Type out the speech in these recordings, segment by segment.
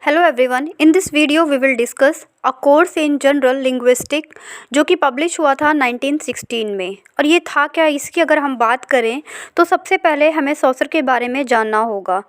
Hello everyone, in this video we will discuss a course in general linguistic जो कि publish हुआ था 1916 में। और ये था क्या, इसकी अगर हम बात करें तो सबसे पहले हमें सॉसर के बारे में जानना होगा।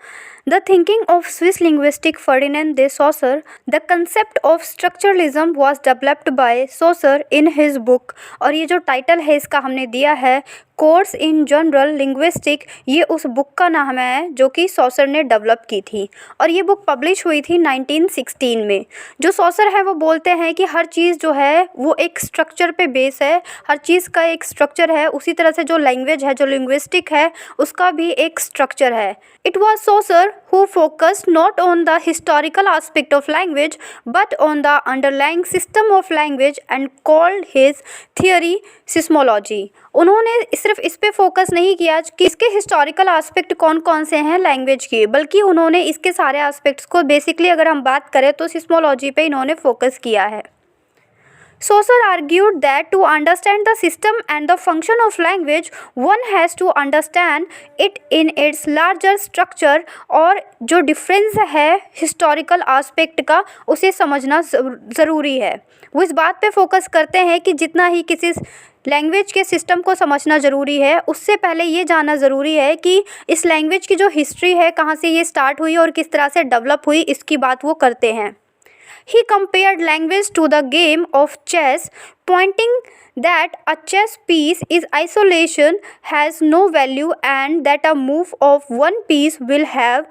The thinking of Swiss linguistic Ferdinand they saucer, the concept of structuralism was developed by saucer in his book. और ये जो टाइटल है इसका हमने दिया है कोर्स इन जनरल लिंग्विस्टिक, ये उस बुक का नाम है जो कि सॉसर ने डेवलप की थी। और ये बुक पब्लिश हुई थी 1916 में। जो सॉसर है वो बोलते हैं कि हर चीज़ जो है वो एक स्ट्रक्चर पे बेस है, हर चीज़ का एक स्ट्रक्चर है। उसी तरह से जो लैंग्वेज है, जो लिंग्विस्टिक है, उसका भी एक स्ट्रक्चर है। It was saucer who focused not on the historical aspect of language but on the underlying system of language and called his theory seismology. उन्होंने सिर्फ इस पे फोकस नहीं किया कि इसके हिस्टोरिकल एस्पेक्ट कौन कौन से हैं लैंग्वेज के, बल्कि उन्होंने इसके सारे एस्पेक्ट्स को बेसिकली अगर हम बात करें तो सिस्मोलॉजी पे इन्होंने फोकस किया है। Saussure argued that to understand the system and the function of language, one has to understand it in its larger structure। और जो डिफरेंस है हिस्टोरिकल आस्पेक्ट का उसे समझना ज़रूरी है। वो इस बात पे फोकस करते हैं कि जितना ही किसी लैंग्वेज के सिस्टम को समझना ज़रूरी है, उससे पहले ये जानना ज़रूरी है कि इस लैंग्वेज की जो हिस्ट्री है, कहाँ से ये स्टार्ट हुई और किस तरह से डेवलप हुई, इसकी बात वो करते हैं। He compared language to the game of chess, pointing that a chess piece is isolation, has no value, and that a move of one piece will have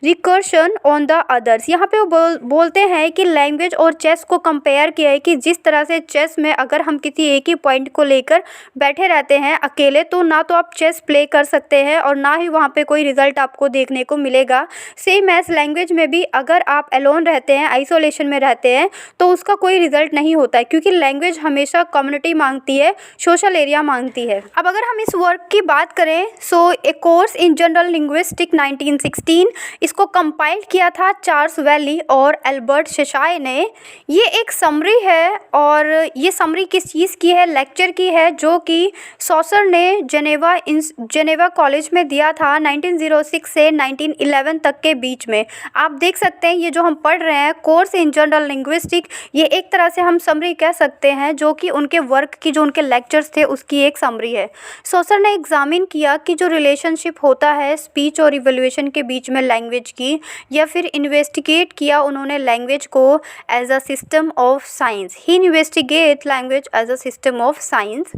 recursion on the others. यहाँ पे वो बोलते हैं कि language और chess को compare किया है कि जिस तरह से चेस में अगर हम किसी एक ही पॉइंट को लेकर बैठे रहते हैं अकेले, तो ना तो आप चेस प्ले कर सकते हैं और ना ही वहाँ पे कोई रिजल्ट आपको देखने को मिलेगा। सेम एज लैंग्वेज में भी अगर आप एलोन रहते हैं, आइसोलेशन में रहते हैं, तो उसका कोई रिजल्ट नहीं होता है, क्योंकि लैंग्वेज हमेशा कम्युनिटी मांगती है, सोशल एरिया मांगती है। अब अगर हम इस वर्क की बात करें, सो ए कोर्स इन जनरल लिंग्विस्टिक 1916, इसको कंपाइल किया था चार्ल्स वैली और एल्बर्ट शेशाय ने। ये एक समरी है और ये समरी किस चीज़ की है, लेक्चर की है, जो कि सॉसर ने जेनेवा कॉलेज में दिया था 1906 से 1911 तक के बीच में। आप देख सकते हैं ये जो हम पढ़ रहे हैं कोर्स इन जनरल लिंग्विस्टिक, ये एक तरह से हम समरी कह सकते हैं, जो कि उनके वर्क की जो उनके लेक्चर्स थे उसकी एक समरी है। सॉसर ने एग्जामिन किया कि जो रिलेशनशिप होता है स्पीच और इवैल्यूएशन के बीच में लैंग्वेज की, या फिर इन्वेस्टिगेट किया उन्होंने लैंग्वेज को as a system of science. He investigate language as a system of science.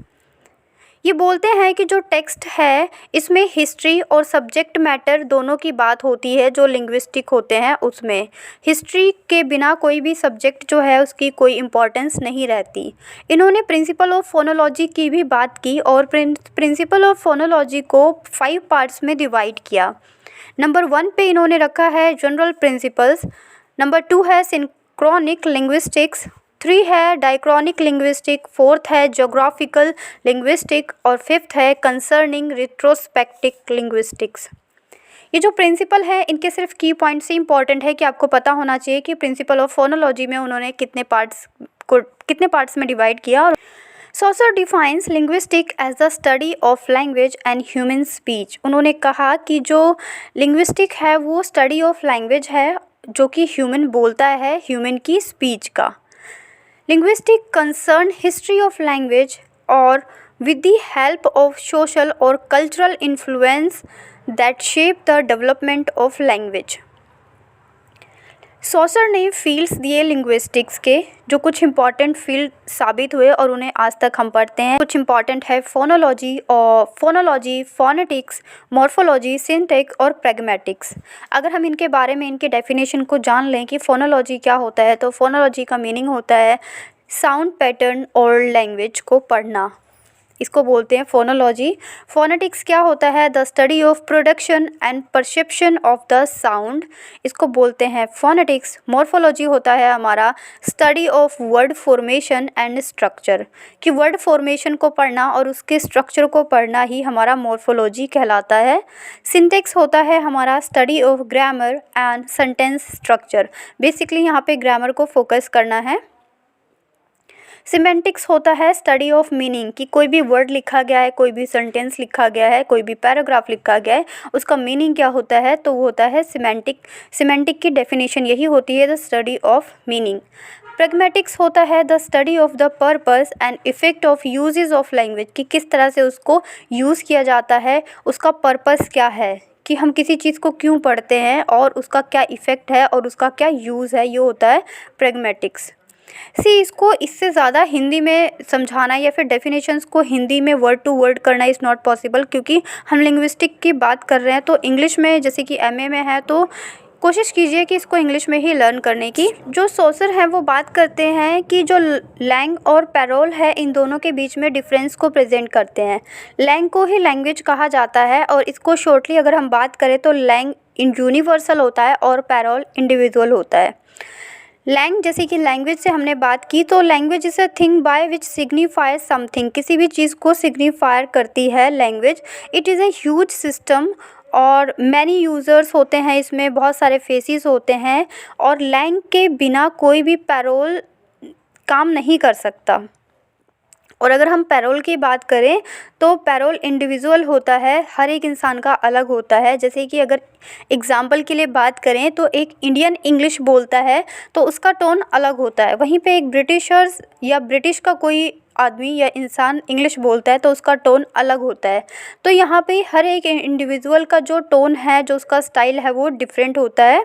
ये बोलते हैं कि जो टेक्स्ट है इसमें हिस्ट्री और सब्जेक्ट मैटर दोनों की बात होती है। जो लिंग्विस्टिक होते हैं उसमें हिस्ट्री के बिना कोई भी सब्जेक्ट जो है उसकी कोई इम्पोर्टेंस नहीं रहती। इन्होंने प्रिंसिपल ऑफ फोनोलॉजी की भी बात की और प्रिंसिपल ऑफ फोनोलॉजी को 5 पार्ट्स में डिवाइड किया। नंबर 1 पे इन्होंने रखा है जनरल प्रिंसिपल्स, नंबर 2 है सिंक्रोनिक लिंग्विस्टिक्स, 3 है डाइक्रोनिक लिंग्विस्टिक, 4th है ज्योग्राफिकल लिंग्विस्टिक और 5th है कंसर्निंग रिट्रोस्पेक्टिव लिंग्विस्टिक्स। ये जो प्रिंसिपल है इनके सिर्फ की पॉइंट से इंपॉर्टेंट है कि आपको पता होना चाहिए कि प्रिंसिपल ऑफ फोनोलॉजी में उन्होंने कितने पार्ट्स में डिवाइड किया। Saussure defines linguistic as the study of language and human speech. उन्होंने कहा कि जो लिंग्विस्टिक है वो स्टडी ऑफ लैंग्वेज है, जो कि ह्यूमन बोलता है, ह्यूमन की स्पीच का। Linguistic concern history of language और with the help of social और cultural influence that shape the development of language. Saussure ने फील्ड्स दिए लिंग्विस्टिक्स के, जो कुछ इंपॉर्टेंट फील्ड साबित हुए और उन्हें आज तक हम पढ़ते हैं। कुछ इंपॉर्टेंट है फोनोलॉजी, फोनेटिक्स, मॉर्फोलॉजी, सिंटैक्स और प्रैग्मेटिक्स। अगर हम इनके बारे में इनके डेफिनेशन को जान लें कि फोनोलॉजी क्या होता है, तो फोनोलॉजी का मीनिंग होता है साउंड पैटर्न और लैंग्वेज को पढ़ना, इसको बोलते हैं फोनोलॉजी। फोनेटिक्स क्या होता है, the study of production and perception of the sound, इसको बोलते हैं फोनेटिक्स। मॉर्फोलॉजी होता है हमारा study of word formation and structure, कि वर्ड फॉर्मेशन को पढ़ना और उसके स्ट्रक्चर को पढ़ना ही हमारा मॉर्फोलॉजी कहलाता है। सिंटैक्स होता है हमारा study of grammar and sentence structure, basically यहाँ पे ग्रामर को फोकस करना है। सिमेंटिक्स होता है स्टडी ऑफ मीनिंग, कि कोई भी वर्ड लिखा गया है, कोई भी सेंटेंस लिखा गया है, कोई भी पैराग्राफ लिखा गया है, उसका मीनिंग क्या होता है, तो वो होता है सिमेंटिक। सिमेंटिक की डेफिनेशन यही होती है, the study of meaning. Pragmatics होता है the study of the purpose and effect of uses of language, कि किस तरह से उसको यूज़ किया जाता है, उसका पर्पस क्या है, कि हम किसी चीज़ को क्यों पढ़ते हैं और उसका क्या इफ़ेक्ट है और उसका क्या यूज़ है, ये होता है प्रैग्मेटिक्स। इसको इससे ज़्यादा हिंदी में समझाना या फिर डेफिनेशंस को हिंदी में वर्ड टू वर्ड करना इज़ नॉट पॉसिबल, क्योंकि हम लिंग्विस्टिक की बात कर रहे हैं। तो इंग्लिश में, जैसे कि एमए में है, तो कोशिश कीजिए कि इसको इंग्लिश में ही लर्न करने की। जो सॉसर हैं वो बात करते हैं कि जो लैंग और पैरोल है, इन दोनों के बीच में डिफरेंस को प्रेजेंट करते हैं। लैंग को ही लैंग्वेज कहा जाता है, और इसको शॉर्टली अगर हम बात करें तो लैंग यूनिवर्सल होता है और पैरोल इंडिविजुअल होता है। लैंग, जैसे कि लैंग्वेज से हमने बात की, तो language is a thing by which signifies something, किसी भी चीज़ को सिग्निफायर करती है language. It is a huge system और मैनी यूज़र्स होते हैं, इसमें बहुत सारे फेसेस होते हैं, और लैंग के बिना कोई भी पैरोल काम नहीं कर सकता। और अगर हम पैरोल की बात करें तो पैरोल इंडिविजुअल होता है, हर एक इंसान का अलग होता है। जैसे कि अगर एग्ज़ाम्पल के लिए बात करें तो एक इंडियन इंग्लिश बोलता है तो उसका टोन अलग होता है, वहीं पे एक ब्रिटिशर्स या ब्रिटिश का कोई आदमी या इंसान इंग्लिश बोलता है तो उसका टोन अलग होता है। तो यहाँ पे हर एक इंडिविजुअल का जो टोन है, जो उसका स्टाइल है, वो डिफरेंट होता है।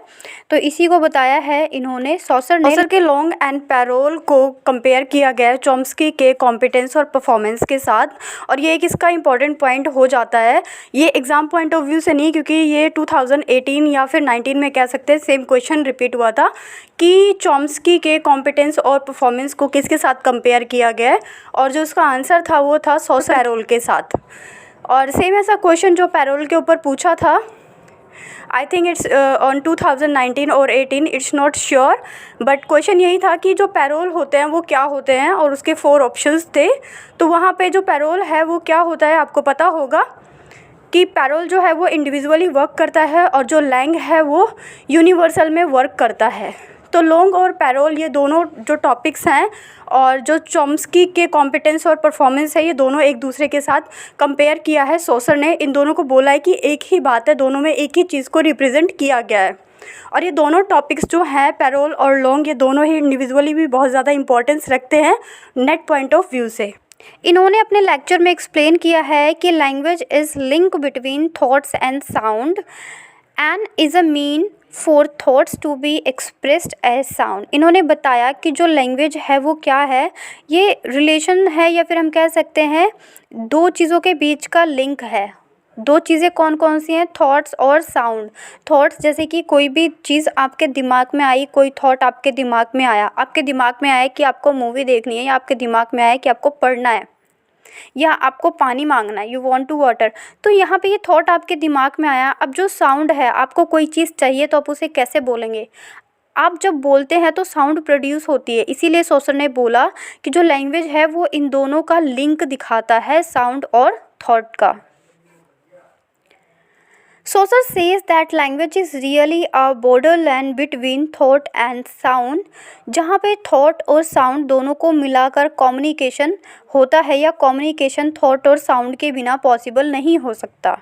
तो इसी को बताया है इन्होंने सॉसर के लॉन्ग एंड पैरोल को कंपेयर किया गया है चॉम्स्की के कॉम्पिटेंस और परफॉर्मेंस के साथ, और ये एक इसका इंपॉर्टेंट पॉइंट हो जाता है। ये एग्ज़ाम पॉइंट ऑफ व्यू से नहीं, क्योंकि ये 2018 या फिर 19 में कह सकते हैं सेम क्वेश्चन रिपीट हुआ था कि चॉम्स्की के कॉम्पिटेंस और परफॉर्मेंस को किसके साथ कंपेयर किया गया है, और जो उसका आंसर था वो था सॉसर पैरोल के साथ। और सेम ऐसा क्वेश्चन जो पैरोल के ऊपर पूछा था, आई थिंक इट्स ऑन 2019 और 18, it's not sure, but question यही था कि जो पैरोल होते हैं वो क्या होते हैं, और उसके 4 ऑप्शंस थे। तो वहाँ पे जो पैरोल है वो क्या होता है, आपको पता होगा कि पैरोल जो है वो इंडिविजुअली वर्क करता है, और जो लैंग है वो यूनिवर्सल में वर्क करता है। तो लॉन्ग और पैरोल ये दोनों जो टॉपिक्स हैं, और जो चॉम्स्की के कॉम्पिटेंस और परफॉर्मेंस है, ये दोनों एक दूसरे के साथ कंपेयर किया है सॉसर ने। इन दोनों को बोला है कि एक ही बात है, दोनों में एक ही चीज़ को रिप्रेजेंट किया गया है। और ये दोनों टॉपिक्स जो हैं पैरोल और लॉन्ग, ये दोनों ही इंडिविजुअली भी बहुत ज़्यादा इंपॉर्टेंस रखते हैं नेट पॉइंट ऑफ व्यू से। इन्होंने अपने लेक्चर में एक्सप्लेन किया है कि language is link between thoughts and sound and is a mean for thoughts to be expressed as sound. इन्होंने बताया कि जो लैंग्वेज है वो क्या है, ये रिलेशन है, या फिर हम कह सकते हैं 2 चीज़ों के बीच का लिंक है। 2 चीज़ें कौन कौन सी हैं, थॉट्स और साउंड। थॉट्स, जैसे कि कोई भी चीज़ आपके दिमाग में आई, कोई थॉट आपके दिमाग में आया, आपके दिमाग में आया कि आपको मूवी देखनी है, या आपके दिमाग में आया कि आपको पढ़ना है, या आपको पानी मांगना है, यू वांट टू वाटर। तो यहाँ पे ये थॉट आपके दिमाग में आया। अब जो साउंड है, आपको कोई चीज़ चाहिए तो आप उसे कैसे बोलेंगे, आप जब बोलते हैं तो साउंड प्रोड्यूस होती है। इसीलिए सॉसर ने बोला कि जो लैंग्वेज है वो इन दोनों का लिंक दिखाता है, साउंड और थॉट का। Saussure says that language is really a borderland between thought and sound, जहाँ पे थॉट और साउंड दोनों को मिलाकर कम्युनिकेशन होता है, या कम्युनिकेशन थॉट और साउंड के बिना पॉसिबल नहीं हो सकता।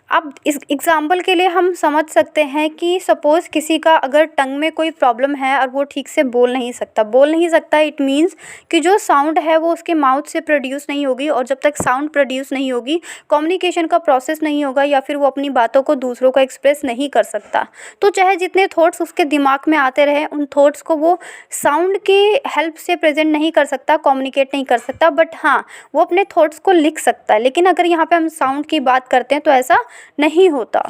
अब इस एग्ज़ाम्पल के लिए हम समझ सकते हैं कि सपोज़ किसी का अगर टंग में कोई प्रॉब्लम है और वो ठीक से बोल नहीं सकता, इट मीन्स कि जो साउंड है वो उसके माउथ से प्रोड्यूस नहीं होगी, और जब तक साउंड प्रोड्यूस नहीं होगी कम्युनिकेशन का प्रोसेस नहीं होगा, या फिर वो अपनी बातों को दूसरों को एक्सप्रेस नहीं कर सकता। तो चाहे जितने थॉट्स उसके दिमाग में आते रहे, उन थॉट्स को वो साउंड के हेल्प से प्रेजेंट नहीं कर सकता, कम्युनिकेट नहीं कर सकता, बट हाँ वो अपने थॉट्स को लिख सकता है। लेकिन अगर यहाँ पे हम साउंड की बात करते हैं तो ऐसा नहीं होता।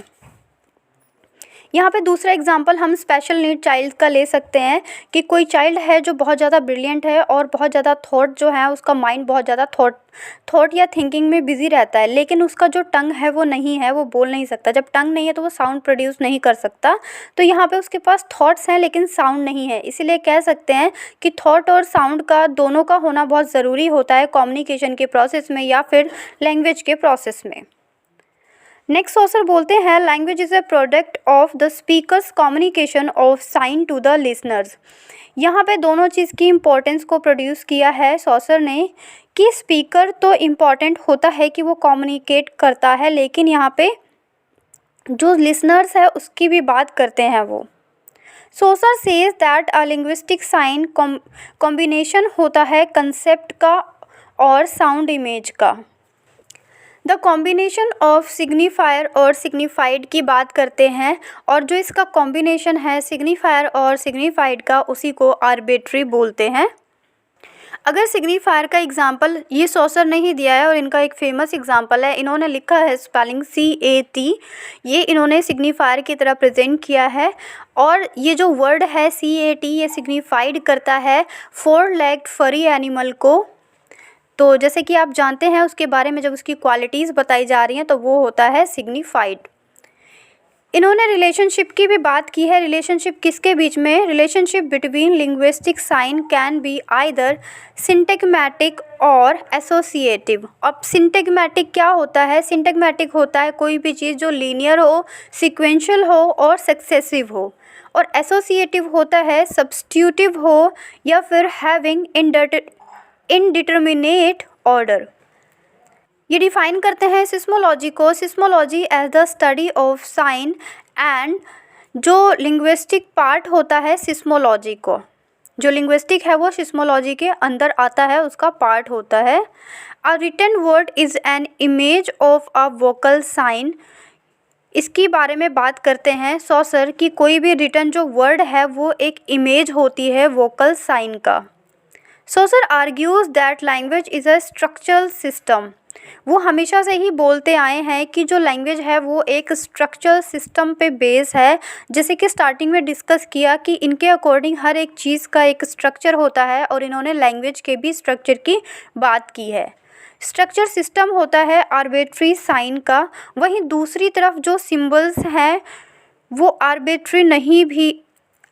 यहाँ पे दूसरा एग्जांपल हम स्पेशल नीड चाइल्ड का ले सकते हैं कि कोई चाइल्ड है जो बहुत ज़्यादा ब्रिलियंट है और बहुत ज़्यादा थॉट जो है, उसका माइंड बहुत ज़्यादा थॉट या थिंकिंग में बिजी रहता है, लेकिन उसका जो टंग है वो नहीं है, वो बोल नहीं सकता। जब टंग नहीं है तो वो साउंड प्रोड्यूस नहीं कर सकता। तो यहाँ पे उसके पास थॉट्स हैं लेकिन साउंड नहीं है। इसीलिए कह सकते हैं कि थॉट और साउंड का दोनों का होना बहुत ज़रूरी होता है कम्युनिकेशन के प्रोसेस में या फिर लैंग्वेज के प्रोसेस में। नेक्स्ट ऑथर बोलते हैं language is a product of the speakers communication of sine to the listeners. यहाँ पे दोनों चीज़ की इम्पोर्टेंस को प्रोड्यूस किया है सॉसर ने कि स्पीकर तो इम्पॉर्टेंट होता है कि वो कम्युनिकेट करता है, लेकिन यहाँ पे जो लिसनर्स है उसकी भी बात करते हैं वो। Saussure says that a linguistic sign combination होता है कंसेप्ट का और साउंड इमेज का। द कॉम्बिनेशन ऑफ सिग्निफायर और सिग्निफाइड की बात करते हैं, और जो इसका कॉम्बिनेशन है सिग्निफायर और सिग्निफाइड का उसी को आर्बिट्री बोलते हैं। अगर सिग्निफायर का एग्जांपल ये सॉसर ने ही दिया है और इनका एक फेमस एग्जांपल है, इन्होंने लिखा है स्पेलिंग CAT, ये इन्होंने सिग्निफायर की तरह प्रेजेंट किया है। और ये जो वर्ड है CAT ये सिग्निफाइड करता है 4 लेग्ड फरी एनिमल को। तो जैसे कि आप जानते हैं उसके बारे में जब उसकी क्वालिटीज़ बताई जा रही हैं तो वो होता है सिग्निफाइड। इन्होंने रिलेशनशिप की भी बात की है। रिलेशनशिप किसके बीच में? Relationship between linguistic sign can be either syntagmatic और एसोसिएटिव। अब सिंटैग्मेटिक क्या होता है? सिंटैग्मेटिक होता है कोई भी चीज़ जो लीनियर हो, सिक्वेंशियल हो और सक्सेसिव हो, और एसोसिएटिव होता है सब्स्टिट्यूटिव हो या फिर हैविंग इनडिटर्मिनेट ऑर्डर। ये डिफाइन करते हैं सिस्मोलॉजी को। Semiology as the study of sign and जो लिंग्विस्टिक पार्ट होता है सिस्मोलॉजी को, जो लिंग्विस्टिक है वो सिस्मोलॉजी के अंदर आता है, उसका पार्ट होता है। A written word is an image of a vocal sign. इसकी बारे में बात करते हैं सॉसर कि कोई भी रिटन जो वर्ड है वो एक इमेज होती है वोकल साइन का। Saucer argues that language is a structural system. वो हमेशा से ही बोलते आए हैं कि जो लैंग्वेज है वो एक स्ट्रक्चरल सिस्टम पे बेस है। जैसे कि स्टार्टिंग में डिस्कस किया कि इनके अकॉर्डिंग हर एक चीज़ का एक स्ट्रक्चर होता है, और इन्होंने लैंग्वेज के भी स्ट्रक्चर की बात की है। स्ट्रक्चर सिस्टम होता है आर्बिट्री साइन का। वहीं दूसरी तरफ जो सिम्बल्स हैं वो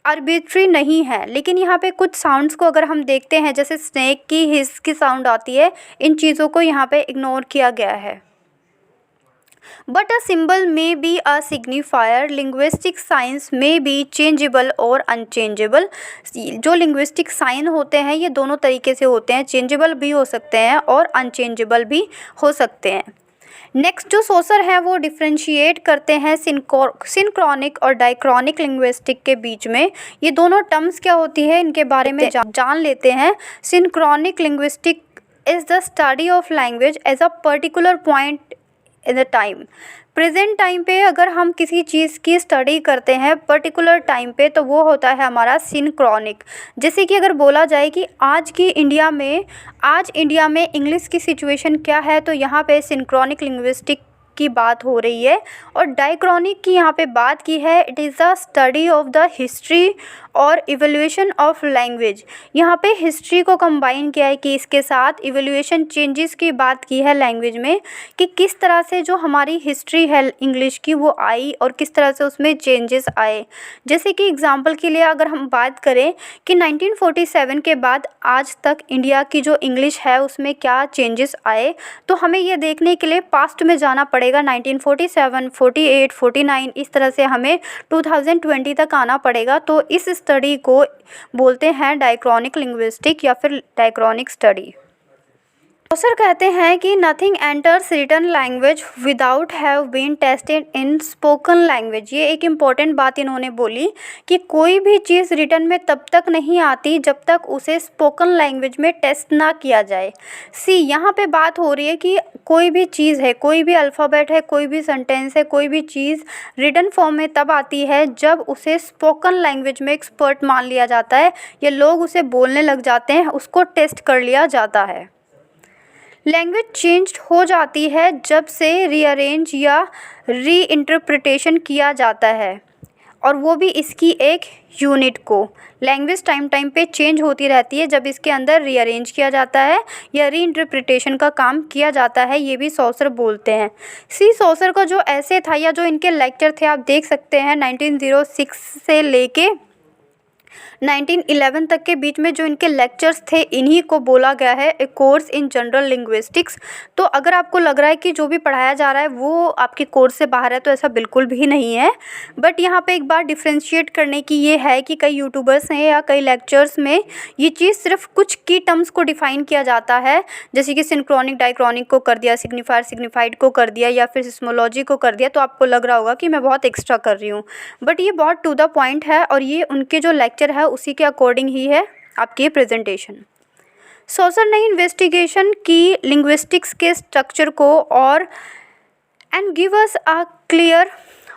आर्बिट्री नहीं है, लेकिन यहाँ पे कुछ साउंड्स को अगर हम देखते हैं जैसे स्नेक की हिस की साउंड आती है, इन चीज़ों को यहाँ पे इग्नोर किया गया है। But a symbol may be a signifier. Linguistic science may be changeable और अनचेंजेबल। जो लिंग्विस्टिक साइन होते हैं ये दोनों तरीके से होते हैं, चेंजेबल भी हो सकते हैं और अनचेंजेबल भी हो सकते हैं। नेक्स्ट जो सॉसर है वो डिफ्रेंशिएट करते हैं सिंक्रोनिक और डाइक्रोनिक लिंग्विस्टिक के बीच में। ये दोनों टर्म्स क्या होती है इनके बारे में जान लेते हैं। Synchronic linguistic is the study of language as a particular point in the time. Present time पे अगर हम किसी चीज़ की स्टडी करते हैं पर्टिकुलर टाइम पे तो वो होता है हमारा सिंक्रोनिक। जैसे कि अगर बोला जाए कि आज इंडिया में इंग्लिश की सिचुएशन क्या है, तो यहाँ पे सिंक्रोनिक लिंग्विस्टिक की बात हो रही है। और डाइक्रोनिक की यहाँ पे बात की है, it is the study of the history और इवोल्यूशन ऑफ लैंग्वेज। यहाँ पे हिस्ट्री को कंबाइन किया है कि इसके साथ इवोल्यूशन चेंजेस की बात की है लैंग्वेज में, कि किस तरह से जो हमारी हिस्ट्री है इंग्लिश की वो आई और किस तरह से उसमें चेंजेस आए। जैसे कि एग्जांपल के लिए अगर हम बात करें कि 1947 के बाद आज तक इंडिया की जो इंग्लिश है उसमें क्या चेंजेस आए, तो हमें ये देखने के लिए पास्ट में जाना पड़ेगा। 1947, 48, 49 इस तरह से हमें 2020 तक आना पड़ेगा। तो इस स्टडी को बोलते हैं डाइक्रोनिक लिंग्विस्टिक या फिर डाइक्रोनिक स्टडी। सॉसर कहते हैं कि nothing enters written language without have been tested in spoken language. ये एक इम्पॉर्टेंट बात इन्होंने बोली कि कोई भी चीज़ रिटन में तब तक नहीं आती जब तक उसे स्पोकन लैंग्वेज में टेस्ट ना किया जाए। यहाँ पे बात हो रही है कि कोई भी चीज़ है, कोई भी अल्फ़ाबेट है, कोई भी सेंटेंस है, कोई भी चीज़ रिटन फॉर्म में तब आती है जब उसे स्पोकन लैंग्वेज में एक्सपर्ट मान लिया जाता है या लोग उसे बोलने लग जाते हैं, उसको टेस्ट कर लिया जाता है। लैंग्वेज चेंज हो जाती है जब से रीअरेंज या रीइंटरप्रिटेशन किया जाता है, और वो भी इसकी एक यूनिट को। लैंग्वेज टाइम पे चेंज होती रहती है जब इसके अंदर रीअरेंज किया जाता है या रीइंटरप्रिटेशन का काम किया जाता है, ये भी सॉसर बोलते हैं। सॉसर का जो ऐसे था या जो इनके लेक्चर थे आप देख सकते हैं 1906 से लेके 1911 तक के बीच में जो इनके लेक्चर्स थे इन्हीं को बोला गया है ए कोर्स इन जनरल लिंग्विस्टिक्स। तो अगर आपको लग रहा है कि जो भी पढ़ाया जा रहा है वो आपके कोर्स से बाहर है, तो ऐसा बिल्कुल भी नहीं है। बट यहाँ पे एक बात डिफ्रेंशिएट करने की ये है कि कई यूट्यूबर्स हैं या कई लेक्चर्स में ये चीज़ सिर्फ कुछ की टर्म्स को डिफ़ाइन किया जाता है, जैसे कि सिंक्रोनिक डाइक्रोनिक को कर दिया, सिग्निफायर सिग्निफाइड को कर दिया, या फिर सिस्मोलॉजी को कर दिया, तो आपको लग रहा होगा कि मैं बहुत एक्स्ट्रा कर रही हूँ। बट ये बहुत टू द पॉइंट है और ये उनके जो लेक्चर है उसी के अकॉर्डिंग ही है आपकी प्रेजेंटेशन। सॉसर ने इन्वेस्टिगेशन की लिंग्विस्टिक्स के स्ट्रक्चर को और and give us a clear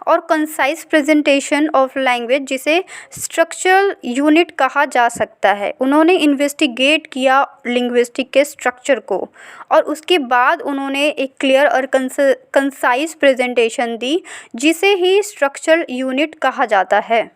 और कंसाइज प्रेजेंटेशन ऑफ लैंग्वेज, जिसे स्ट्रक्चरल यूनिट कहा जा सकता है। उन्होंने इन्वेस्टिगेट किया लिंग्विस्टिक के स्ट्रक्चर को और उसके बाद उन्होंने एक क्लियर और कंसाइज प्रेजेंटेशन दी, जिसे ही स्ट्रक्चरल यूनिट कहा जाता है।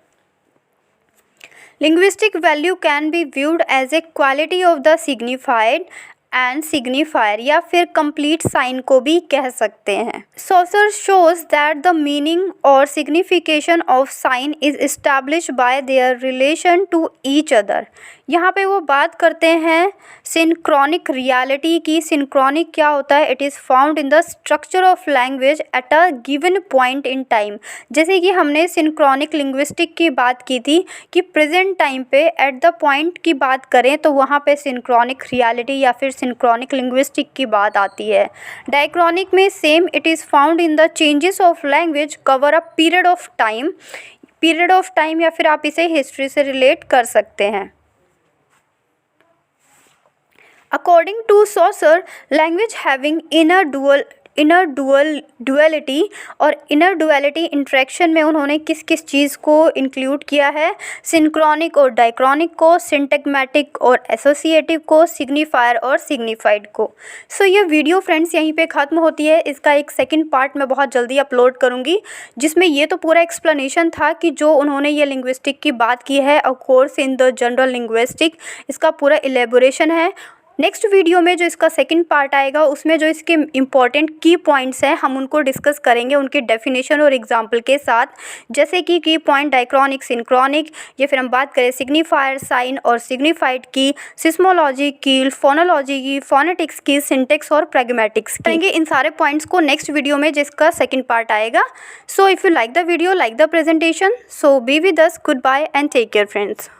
Linguistic value can be viewed as a quality of the signified and signifier, या फिर कंप्लीट साइन को भी कह सकते हैं। Saussure shows that the meaning और signification of sign is established by their relation to each other. यहाँ पे वो बात करते हैं सिंक्रोनिक रियलिटी की। सिंक्रोनिक क्या होता है? It is found in the structure of language at a given point in time. जैसे कि हमने सिंक्रोनिक लिंग्विस्टिक की बात की थी कि प्रेजेंट टाइम पे एट द पॉइंट की बात करें तो वहाँ पे सिंक्रोनिक रियलिटी या फिर सिंक्रोनिक लिंग्विस्टिक की बात आती है। डायक्रॉनिक में same, it is found in the changes of language cover a period of time. Period of time या फिर आप इसे हिस्ट्री से रिलेट कर सकते हैं। According to Saussure, language having inner duality और inner duality इंट्रैक्शन में उन्होंने किस किस चीज़ को इंक्लूड किया है? सिंक्रोनिक और डाइक्रोनिक को, सिंटैग्मेटिक और एसोसिएटिव को, सिग्निफायर और सिग्निफाइड को। सो ये वीडियो फ्रेंड्स यहीं पे ख़त्म होती है। इसका एक सेकंड पार्ट मैं बहुत जल्दी अपलोड करूँगी, जिसमें ये तो पूरा एक्सप्लेनेशन था कि जो उन्होंने ये लिंग्विस्टिक की बात की है, अ course in the general linguistic, इसका पूरा एलेबोरेशन है। नेक्स्ट वीडियो में जो इसका सेकंड पार्ट आएगा उसमें जो इसके इम्पॉर्टेंट की पॉइंट्स हैं हम उनको डिस्कस करेंगे उनके डेफिनेशन और एग्जांपल के साथ, जैसे कि की पॉइंट डाइक्रोनिक, सिंक्रोनिक, या फिर हम बात करें सिग्निफायर, साइन और सिग्निफाइड की, सिस्मोलॉजी की, फोनोलॉजी की, फोनेटिक्स की, सिंटेक्स और प्रैग्मेटिक्स की। करेंगे इन सारे पॉइंट्स को नेक्स्ट वीडियो में जिसका सेकंड पार्ट आएगा। So if you like the video, like the presentation, so be with us, good bye and take care friends.